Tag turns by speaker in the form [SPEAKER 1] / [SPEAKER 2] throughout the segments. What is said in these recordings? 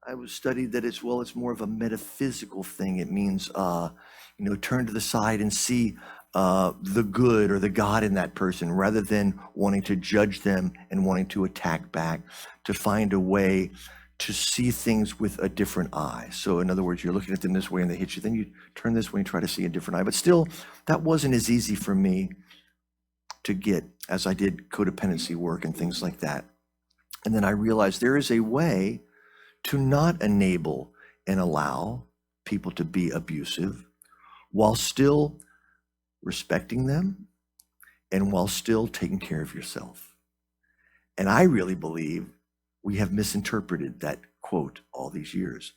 [SPEAKER 1] I was studied that as well. It's more of a metaphysical thing. It means, turn to the side and see the good or the God in that person, rather than wanting to judge them and wanting to attack back. To find a way to see things with a different eye. So in other words, you're looking at them this way and they hit you, then you turn this way and try to see a different eye. But still, that wasn't as easy for me to get as I did codependency work and things like that. And then I realized there is a way to not enable and allow people to be abusive while still respecting them and while still taking care of yourself. And I really believe we have misinterpreted that quote all these years.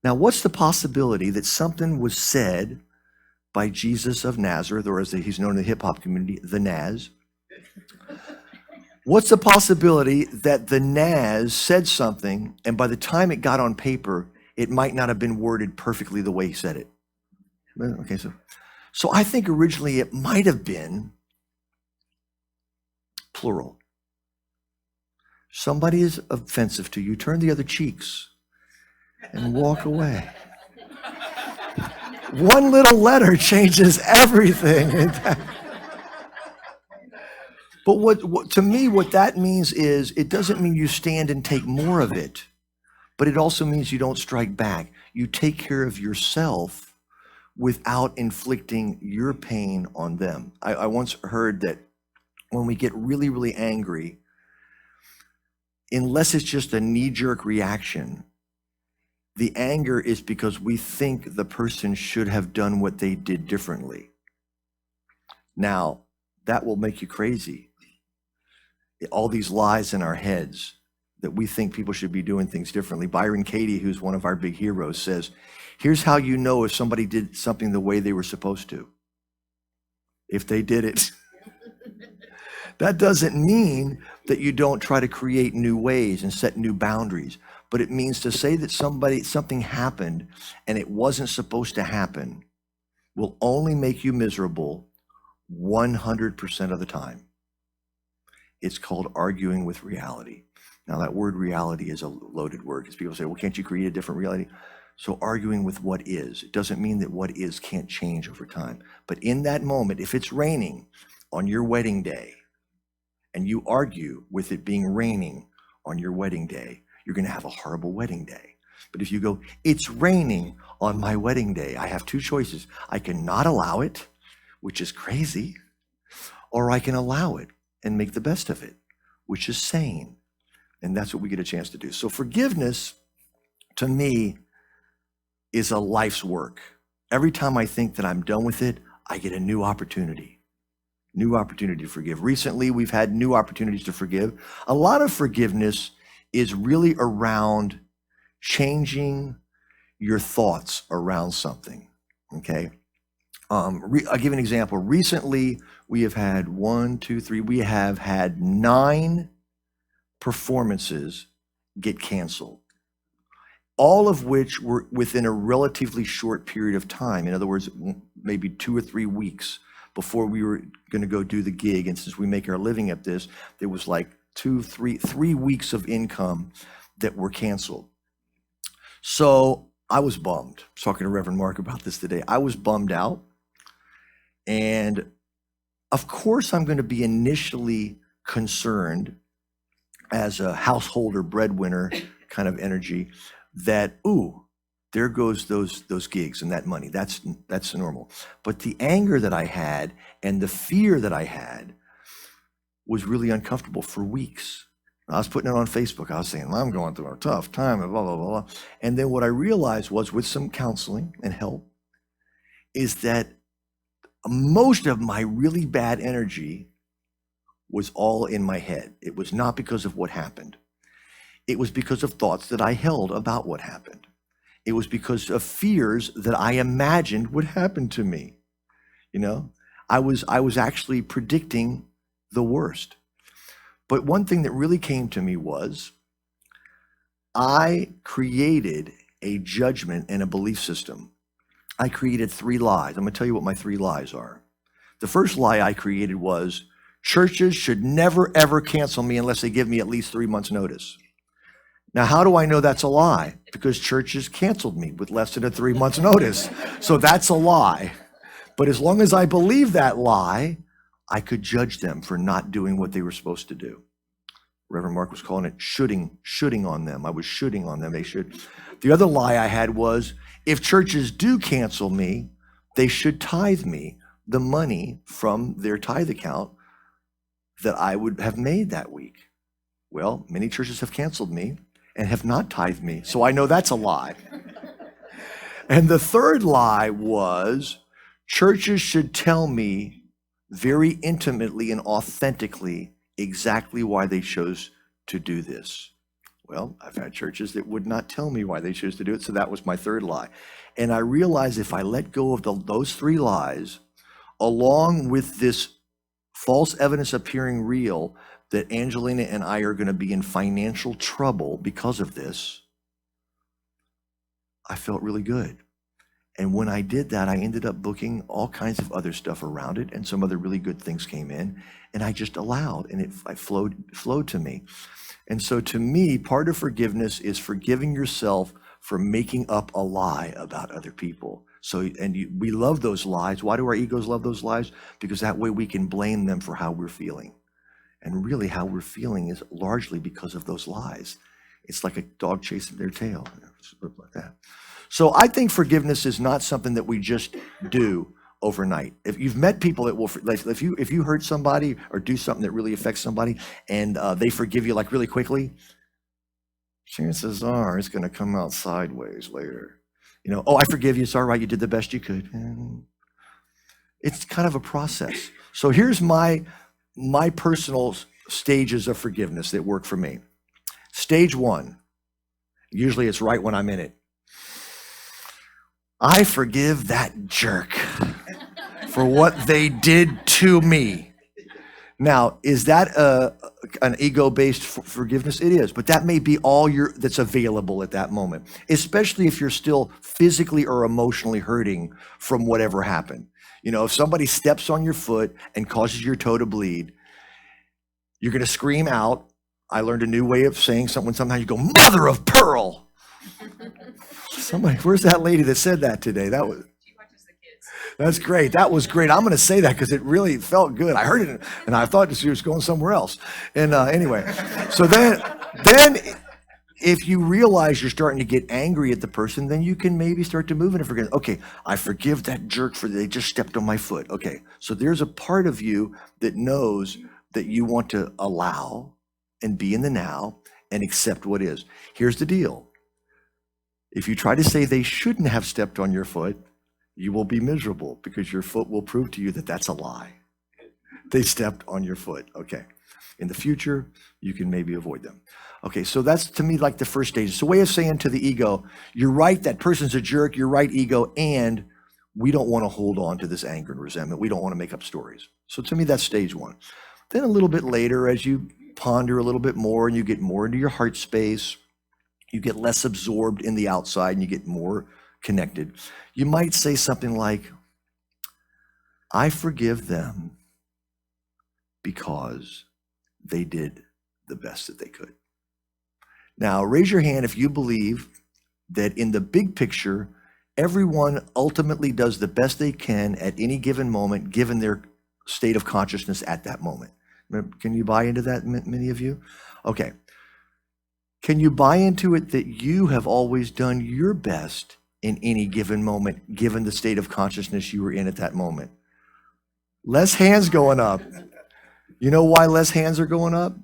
[SPEAKER 1] Now, what's the possibility that something was said by Jesus of Nazareth, or as he's known in the hip hop community, the Naz? What's the possibility that the Naz said something, and by the time it got on paper, it might not have been worded perfectly the way he said it? Okay, so I think originally it might have been plural. Somebody is offensive to you, turn the other cheeks and walk away. One little letter changes everything. But what to me, what that means is, it doesn't mean you stand and take more of it, but it also means you don't strike back. You take care of yourself without inflicting your pain on them. I once heard that when we get really, really angry, unless it's just a knee-jerk reaction, the anger is because we think the person should have done what they did differently. Now, that will make you crazy. All these lies in our heads that we think people should be doing things differently. Byron Katie, who's one of our big heroes, says, here's how you know if somebody did something the way they were supposed to. If they did it. That doesn't mean that you don't try to create new ways and set new boundaries, but it means to say that something happened and it wasn't supposed to happen will only make you miserable 100% of the time. It's called arguing with reality. Now, that word reality is a loaded word because people say, well, can't you create a different reality? So arguing with what is, it doesn't mean that what is can't change over time. But in that moment, if it's raining on your wedding day, and you argue with it being raining on your wedding day, you're going to have a horrible wedding day. But if you go, it's raining on my wedding day, I have two choices. I can not allow it, which is crazy, or I can allow it and make the best of it, which is sane. And that's what we get a chance to do. So forgiveness, to me, is a life's work. Every time I think that I'm done with it, I get a new opportunity. New opportunity to forgive. Recently, we've had new opportunities to forgive. A lot of forgiveness is really around changing your thoughts around something, okay? I'll give you an example. Recently, we have had 9 performances get canceled, all of which were within a relatively short period of time. In other words, maybe 2 or 3 weeks before we were going to go do the gig. And since we make our living at this, there was like 3 weeks of income that were canceled. So I was bummed. I was talking to Reverend Mark about this today. I was bummed out. And of course, I'm going to be initially concerned as a householder breadwinner kind of energy that, ooh, there goes those gigs and that money. That's normal. But the anger that I had and the fear that I had was really uncomfortable for weeks. I was putting it on Facebook. I was saying, I'm going through a tough time, and blah, blah, blah, blah. And then what I realized was, with some counseling and help, is that most of my really bad energy was all in my head. It was not because of what happened. It was because of thoughts that I held about what happened. It was because of fears that I imagined would happen to me. You know, I was actually predicting the worst. But one thing that really came to me was I created a judgment and a belief system. I created 3 lies. I'm going to tell you what my 3 lies are. The first lie I created was churches should never, ever cancel me unless they give me at least 3 months' notice. Now, how do I know that's a lie? Because churches canceled me with less than a 3 months notice. So that's a lie. But as long as I believe that lie, I could judge them for not doing what they were supposed to do. Reverend Mark was calling it shooting on them. I was shooting on them. They should. The other lie I had was, if churches do cancel me, they should tithe me the money from their tithe account that I would have made that week. Well, many churches have canceled me and have not tithed me, so I know that's a lie. And the third lie was, churches should tell me very intimately and authentically exactly why they chose to do this. Well, I've had churches that would not tell me why they chose to do it, so that was my third lie. And I realized if I let go of those three lies, along with this false evidence appearing real, that Angelina and I are going to be in financial trouble because of this, I felt really good. And when I did that, I ended up booking all kinds of other stuff around it, and some other really good things came in, and I just allowed, and it flowed to me. And so to me, part of forgiveness is forgiving yourself for making up a lie about other people. We love those lies. Why do our egos love those lies? Because that way we can blame them for how we're feeling. And really how we're feeling is largely because of those lies. It's like a dog chasing their tail, like that. So I think forgiveness is not something that we just do overnight. If you've met people that will, like, if you hurt somebody or do something that really affects somebody and they forgive you like really quickly, chances are it's going to come out sideways later. Oh, I forgive you. It's all right. You did the best you could. It's kind of a process. So here's my personal stages of forgiveness that work for me. Stage one, usually it's right when I'm in it. I forgive that jerk for what they did to me. Now, is that an ego-based forgiveness? It is, but that may be all that's available at that moment, especially if you're still physically or emotionally hurting from whatever happened. If somebody steps on your foot and causes your toe to bleed, you're going to scream out. I learned a new way of saying something. Sometimes you go, mother of pearl. Somebody, where's that lady that said that today? She watches the kids. That's great. That was great. I'm going to say that because it really felt good. I heard it and I thought she was going somewhere else. And anyway, so then if you realize you're starting to get angry at the person, then you can maybe start to move into forgiveness. Okay, I forgive that jerk they just stepped on my foot. Okay, so there's a part of you that knows that you want to allow and be in the now and accept what is. Here's the deal. If you try to say they shouldn't have stepped on your foot, you will be miserable because your foot will prove to you that that's a lie. They stepped on your foot. Okay. In the future, you can maybe avoid them. Okay, so that's to me like the first stage. It's a way of saying to the ego, you're right, that person's a jerk, you're right, ego, and we don't want to hold on to this anger and resentment. We don't want to make up stories. So to me, that's stage one. Then a little bit later, as you ponder a little bit more and you get more into your heart space, you get less absorbed in the outside and you get more connected. You might say something like, I forgive them because they did the best that they could. Now, raise your hand if you believe that in the big picture, everyone ultimately does the best they can at any given moment, given their state of consciousness at that moment. Can you buy into that, many of you? Okay. Can you buy into it that you have always done your best in any given moment, given the state of consciousness you were in at that moment? Less hands going up. You know why less hands are going up?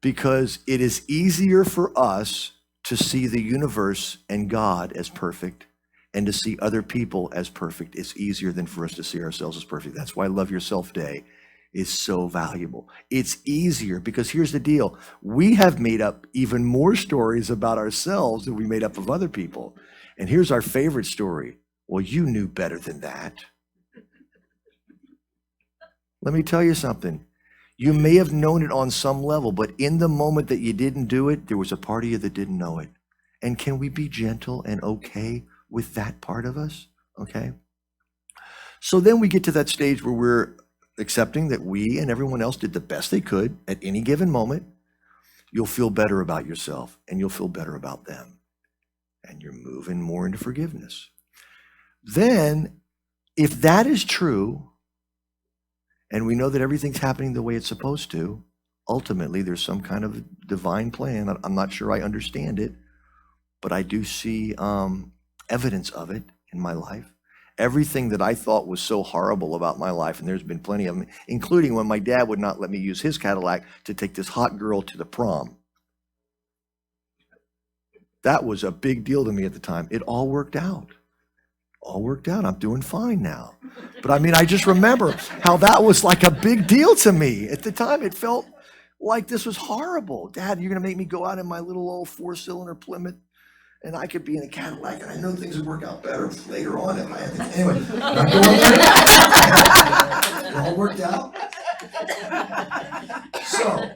[SPEAKER 1] Because it is easier for us to see the universe and God as perfect and to see other people as perfect. It's easier than for us to see ourselves as perfect. That's why Love Yourself Day is so valuable. It's easier because here's the deal. We have made up even more stories about ourselves than we made up of other people. And here's our favorite story. Well, you knew better than that. Let me tell you something. You may have known it on some level, but in the moment that you didn't do it, there was a part of you that didn't know it. And can we be gentle and okay with that part of us? Okay. So then we get to that stage where we're accepting that we and everyone else did the best they could at any given moment. you'll feel better about yourself and you'll feel better about them. And you're moving more into forgiveness. Then, if that is true, and we know that everything's happening the way it's supposed to, ultimately there's some kind of divine plan. I'm not sure I understand it, but I do see evidence of it in my life. Everything that I thought was so horrible about my life, and there's been plenty of them, including when my dad would not let me use his Cadillac to take this hot girl to the prom. That was a big deal to me at the time. It all worked out. All worked out. I'm doing fine now. But I mean, I just remember how that was like a big deal to me. At the time, it felt like this was horrible. Dad, you're going to make me go out in my little old 4-cylinder Plymouth, and I could be in a Cadillac, and I know things would work out better later on if I had to. Anyway, not going there. It all worked out. So,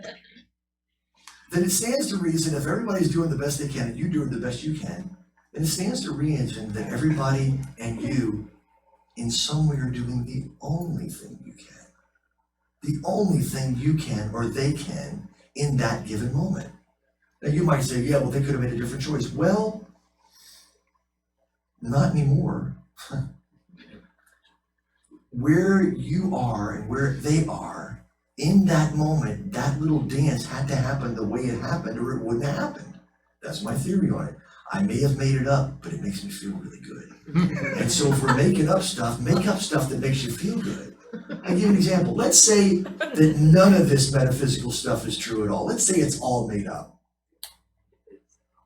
[SPEAKER 1] then it stands to reason if everybody's doing the best they can and you're doing the best you can, then it stands to reason that everybody and you in some way are doing the only thing you can. The only thing you can or they can in that given moment. Now you might say, yeah, well, they could have made a different choice. Well, not anymore. Where you are and where they are, in that moment, that little dance had to happen the way it happened or it wouldn't have happened. That's my theory on it. I may have made it up, but it makes me feel really good. And so if we're making up stuff, make up stuff that makes you feel good. I'll give you an example. Let's say that none of this metaphysical stuff is true at all. Let's say it's all made up.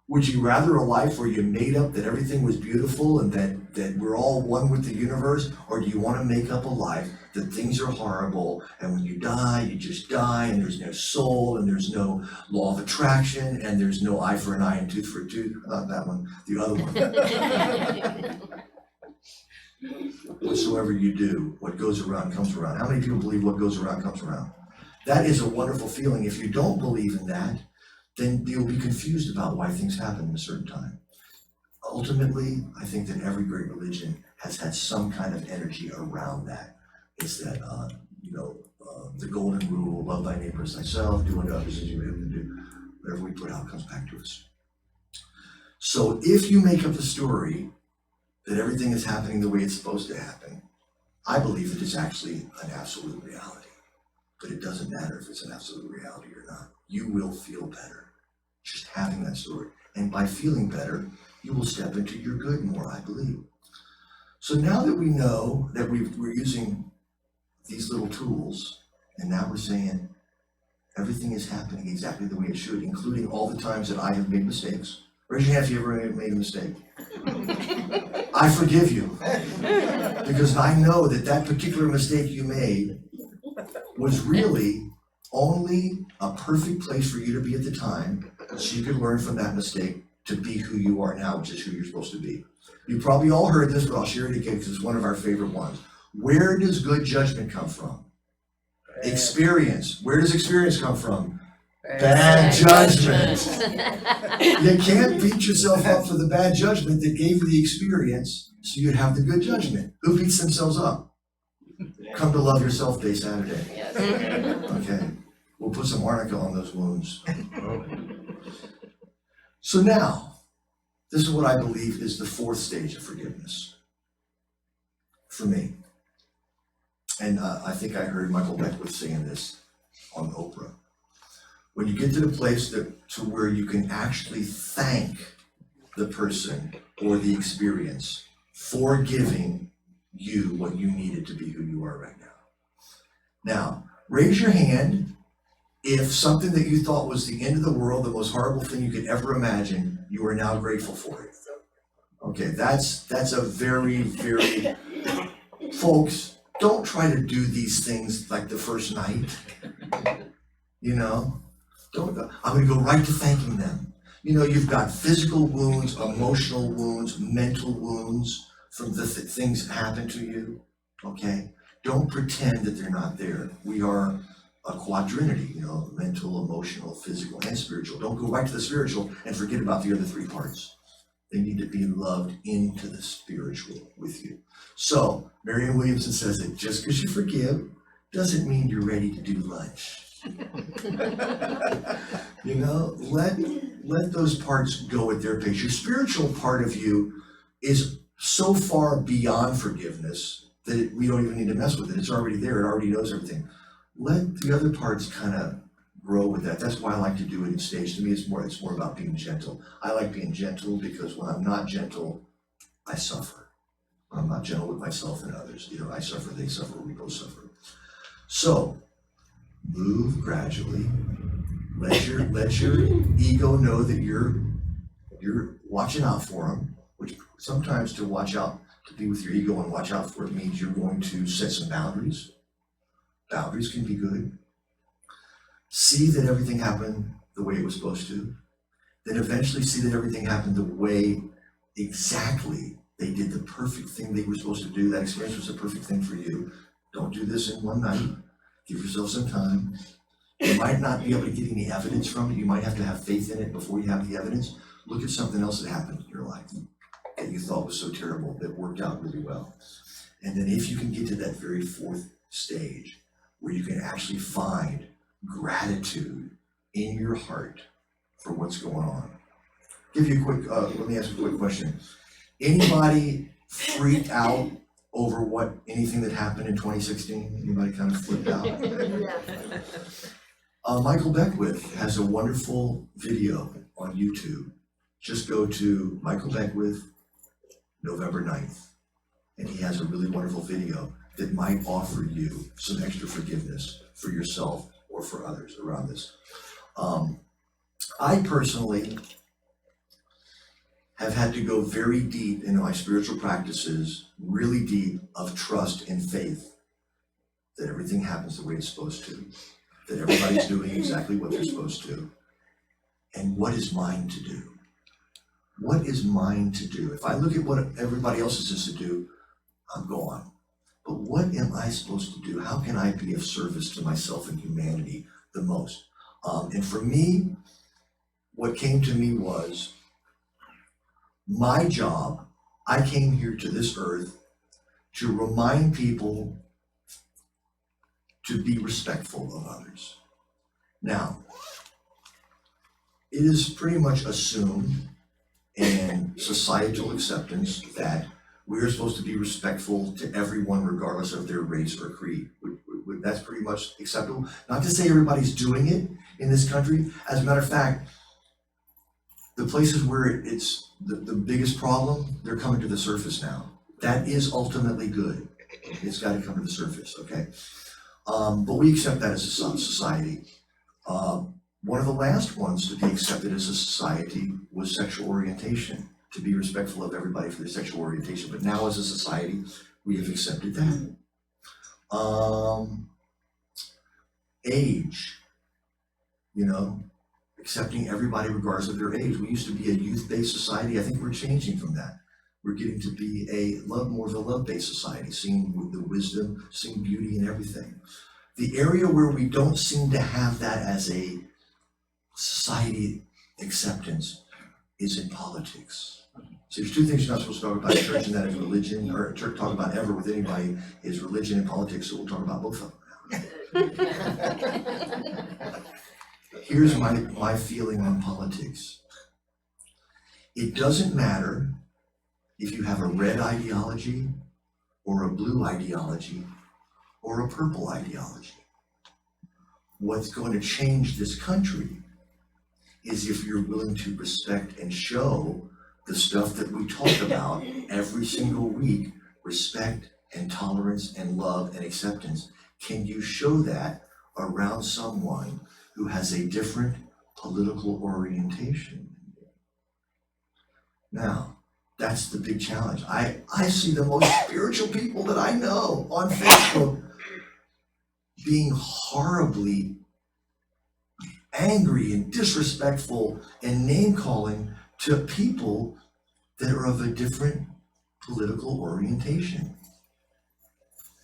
[SPEAKER 1] Would you rather a life where you made up that everything was beautiful and that we're all one with the universe? Or do you want to make up a life that things are horrible and when you die, you just die and there's no soul and there's no law of attraction and there's no eye for an eye and tooth for a tooth? Not that one, the other one. Whatsoever you do, what goes around comes around. How many people believe what goes around comes around? That is a wonderful feeling. If you don't believe in that, then you'll be confused about why things happen in a certain time. Ultimately, I think that every great religion has had some kind of energy around that. It's that, the golden rule, love thy neighbor as thyself, do unto others as you would have them do. Whatever we put out comes back to us. So if you make up a story that everything is happening the way it's supposed to happen, I believe that it's actually an absolute reality. But it doesn't matter if it's an absolute reality or not. You will feel better just having that story. And by feeling better, you will step into your good more, I believe. So now that we know that we're using these little tools, and now we're saying everything is happening exactly the way it should, including all the times that I have made mistakes. Raise your hand if you ever made a mistake. I forgive you. Because I know that particular mistake you made was really only a perfect place for you to be at the time, so you could learn from that mistake to be who you are now, which is who you're supposed to be. You probably all heard this, but I'll share it again because it's one of our favorite ones. Where does good judgment come from? Experience. Where does experience come from? Bad judgment. You can't beat yourself up for the bad judgment that gave you the experience, so you'd have the good judgment. Who beats themselves up? Come to Love Yourself Day Saturday.
[SPEAKER 2] Yes.
[SPEAKER 1] Okay. We'll put some arnica on those wounds. So now, this is what I believe is the fourth stage of forgiveness for me. And I think I heard Michael Beckwith saying this on Oprah. When you get to the place to where you can actually thank the person or the experience for giving you what you needed to be who you are right now. Now, raise your hand if something that you thought was the end of the world, the most horrible thing you could ever imagine, you are now grateful for it. Okay, that's a very, very, folks, don't try to do these things like the first night. I'm gonna go right to thanking them. You've got physical wounds, emotional wounds, mental wounds from the things that happen to you, okay? Don't pretend that they're not there. We are a quadrinity, mental, emotional, physical, and spiritual. Don't go right to the spiritual and forget about the other three parts. They need to be loved into the spiritual with you. So, Marianne Williamson says that just because you forgive doesn't mean you're ready to do lunch. You know, let those parts go at their pace. Your spiritual part of you is so far beyond forgiveness that we don't even need to mess with it. It's already there. It already knows everything. Let the other parts kind of grow with that. That's why I like to do it in stage. To me, it's more about being gentle. I like being gentle because when I'm not gentle, I suffer. When I'm not gentle with myself and others, either I suffer, they suffer, or we both suffer. So move gradually. Let your ego know that you're watching out for them, which sometimes to watch out, to be with your ego and watch out for it means you're going to set some boundaries. Boundaries can be good. See that everything happened the way it was supposed to. Then eventually see that everything happened the way exactly they did the perfect thing they were supposed to do. That experience was the perfect thing for you. Don't do this in one night. Give yourself some time. You might not be able to get any evidence from it. You might have to have faith in it before you have the evidence. Look at something else that happened in your life that you thought was so terrible that worked out really well. And then if you can get to that very fourth stage where you can actually find gratitude in your heart for what's going on. Give you a quick, let me ask you a quick question. Anybody freaked out over anything that happened in 2016? Anybody kind of flipped out? Michael Beckwith has a wonderful video on YouTube. Just go to Michael Beckwith, November 9th, and he has a really wonderful video that might offer you some extra forgiveness for yourself or for others around this. I personally have had to go very deep into my spiritual practices, really deep, of trust and faith that everything happens the way it's supposed to, that everybody's doing exactly what they're supposed to. And what is mine to do? What is mine to do? If I look at what everybody else is to do, I'm gone. But what am I supposed to do? How can I be of service to myself and humanity the most? And for me, what came to me was my job. I came here to this earth to remind people to be respectful of others. Now, it is pretty much assumed in societal acceptance that we're supposed to be respectful to everyone regardless of their race or creed. That's pretty much acceptable. Not to say everybody's doing it in this country. As a matter of fact, the places where it's the biggest problem, they're coming to the surface now. That is ultimately good. It's got to come to the surface, okay? But we accept that as a society. One of the last ones to be accepted as a society was sexual orientation, to be respectful of everybody for their sexual orientation. But now as a society, we have accepted that. Age, accepting everybody regardless of their age. We used to be a youth-based society. I think we're changing from that. We're getting to be more of a love-based society, seeing the wisdom, seeing beauty in everything. The area where we don't seem to have that as a society acceptance is in politics. So there's two things you're not supposed to talk about in church, and that is religion, or talk about ever with anybody, is religion and politics, so we'll talk about both of them now. Here's my feeling on politics. It doesn't matter if you have a red ideology or a blue ideology or a purple ideology. What's going to change this country is if you're willing to respect and show the stuff that we talk about every single week, respect and tolerance and love and acceptance. Can you show that around someone who has a different political orientation? Now, that's the big challenge. I see the most spiritual people that I know on Facebook being horribly angry and disrespectful and name-calling to people that are of a different political orientation.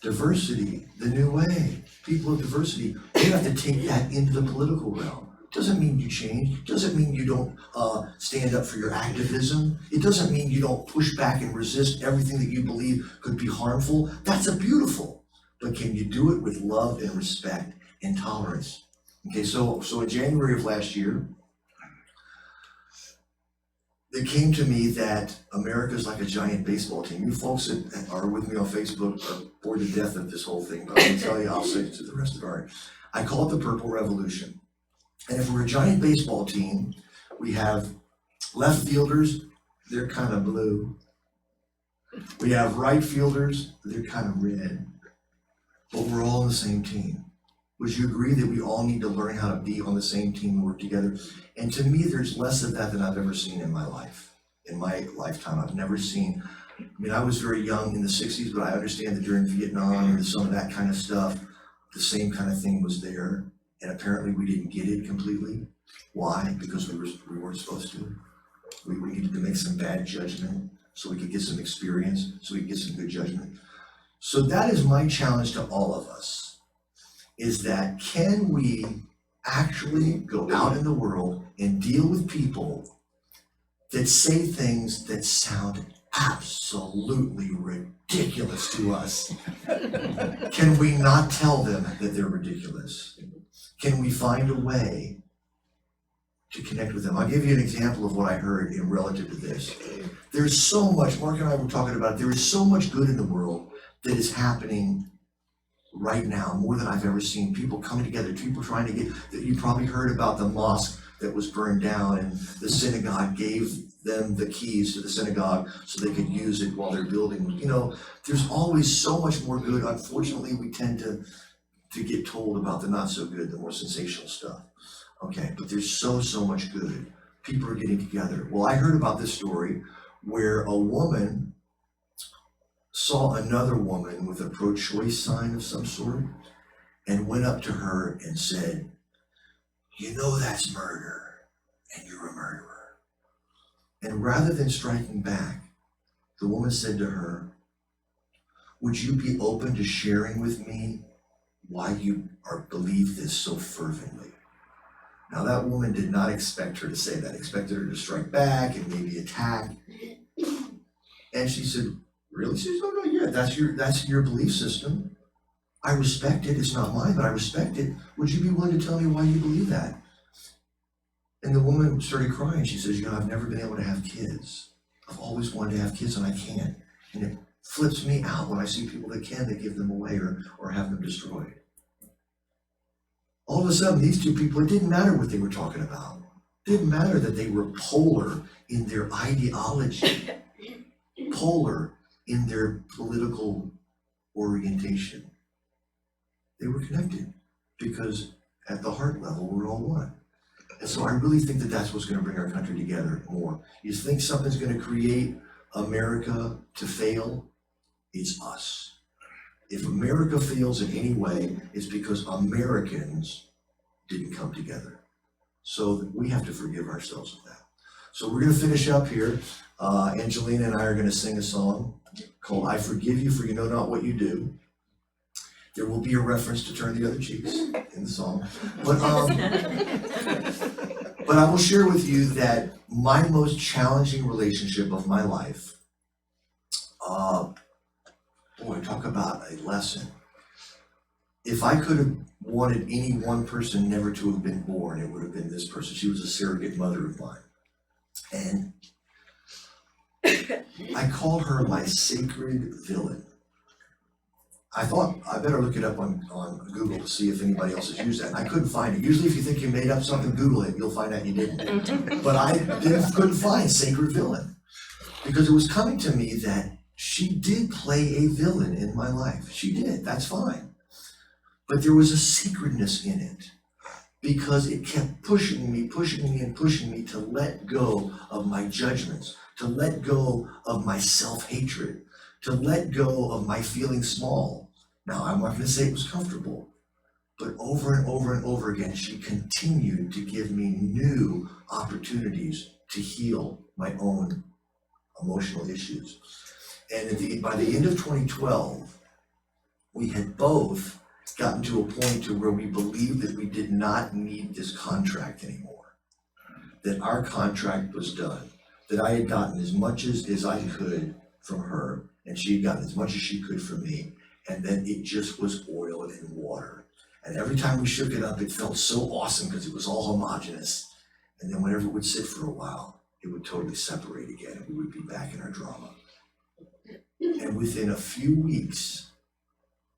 [SPEAKER 1] Diversity, the new way, people of diversity. You have to take that into the political realm. Doesn't mean you change. Doesn't mean you don't stand up for your activism. It doesn't mean you don't push back and resist everything that you believe could be harmful. That's a beautiful. But can you do it with love and respect and tolerance? Okay, so in January of last year, it came to me that America's like a giant baseball team. You folks that are with me on Facebook are bored to death of this whole thing, but I'm gonna tell you, I'll say it to the rest of our, I call it the Purple Revolution. And if we're a giant baseball team, we have left fielders, they're kind of blue. We have right fielders, they're kind of red, but we're all on the same team. Would you agree that we all need to learn how to be on the same team and work together? And to me, there's less of that than I've ever seen in my life. In my lifetime, I've never seen, I mean, I was very young in the 60s, but I understand that during Vietnam and some of that kind of stuff, the same kind of thing was there. And apparently we didn't get it completely. Why? Because we weren't supposed to. We needed to make some bad judgment so we could get some experience, so we could get some good judgment. So that is my challenge to all of us, is that can we actually go out in the world and deal with people that say things that sound absolutely ridiculous to us? Can we not tell them that they're ridiculous? Can we find a way to connect with them? I'll give you an example of what I heard in relative to this. There's so much, Mark and I were talking about, there is so much good in the world that is happening right now, more than I've ever seen. People coming together, people trying to get, that you probably heard about the mosque that was burned down and the synagogue gave them the keys to the synagogue so they could use it while they're building. You know, there's always so much more good. Unfortunately, we tend to get told about the not so good, the more sensational stuff. Okay, but there's so much good. People are getting together. Well, I heard about this story where a woman saw another woman with a pro-choice sign of some sort and went up to her and said, "You know that's murder, and you're a murderer." And rather than striking back, the woman said to her, "Would you be open to sharing with me why you believe this so fervently?" Now that woman did not expect her to say that, expected her to strike back and maybe attack. And she said, "Really?" She said, "Oh no, yeah, that's your belief system. I respect it. It's not mine, but I respect it. Would you be willing to tell me why you believe that?" And the woman started crying. She says, "You know, I've never been able to have kids. I've always wanted to have kids and I can't. And it flips me out when I see people that can, they give them away or have them destroyed." All of a sudden, these two people, it didn't matter what they were talking about. It didn't matter that they were polar in their ideology, polar in their political orientation. They were connected because at the heart level, we're all one. And so I really think that that's what's going to bring our country together more. You think something's going to create America to fail? It's us. If America fails in any way, it's because Americans didn't come together. So we have to forgive ourselves of that. So we're going to finish up here. Angelina and I are going to sing a song called "I Forgive You for You Know Not What You Do." There will be a reference to turn the other cheeks in the song. But I will share with you that my most challenging relationship of my life, boy, talk about a lesson. If I could have wanted any one person never to have been born, it would have been this person. She was a surrogate mother of mine. And I called her my sacred villain. I thought I better look it up on Google to see if anybody else has used that. And I couldn't find it. Usually if you think you made up something, Google it, you'll find out you didn't. But I couldn't find sacred villain because it was coming to me that she did play a villain in my life. She did, that's fine. But there was a sacredness in it because it kept pushing me to let go of my judgments, to let go of my self-hatred, to let go of my feeling small. Now, I'm not going to say it was comfortable, but over and over and over again, she continued to give me new opportunities to heal my own emotional issues. And by the end of 2012, we had both gotten to a point to where we believed that we did not need this contract anymore, that our contract was done, that I had gotten as much as I could from her, and she had gotten as much as she could from me, and then it just was oil and water. And every time we shook it up, it felt so awesome because it was all homogenous. And then whenever it would sit for a while, it would totally separate again and we would be back in our drama. And within a few weeks,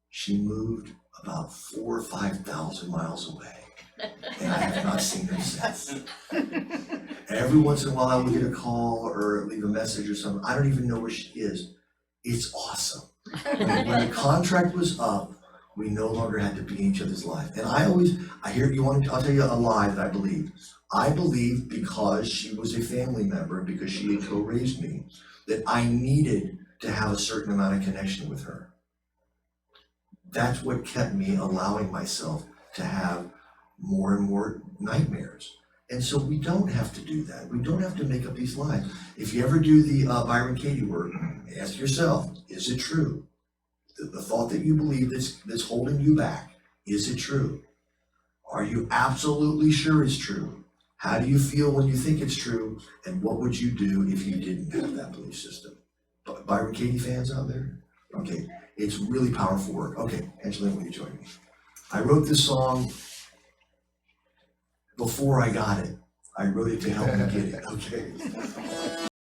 [SPEAKER 1] she moved about 4,000 or 5,000 miles away. And I have not seen her since. Every once in a while I would get a call or leave a message or something. I don't even know where she is. It's awesome. When the contract was up, we no longer had to be in each other's life. And I'll tell you a lie that I believe. I believe because she was a family member, because she had co-raised me, that I needed to have a certain amount of connection with her. That's what kept me allowing myself to have more and more nightmares. And so we don't have to do that. We don't have to make up these lies. If you ever do the Byron Katie work, ask yourself, is it true? The thought that you believe that's holding you back, is it true? Are you absolutely sure it's true? How do you feel when you think it's true? And what would you do if you didn't have that belief system? Byron Katie fans out there? Okay, it's really powerful work. Okay, Angelina, will you join me? I wrote this song before I got it. I wrote it to help me get it, okay?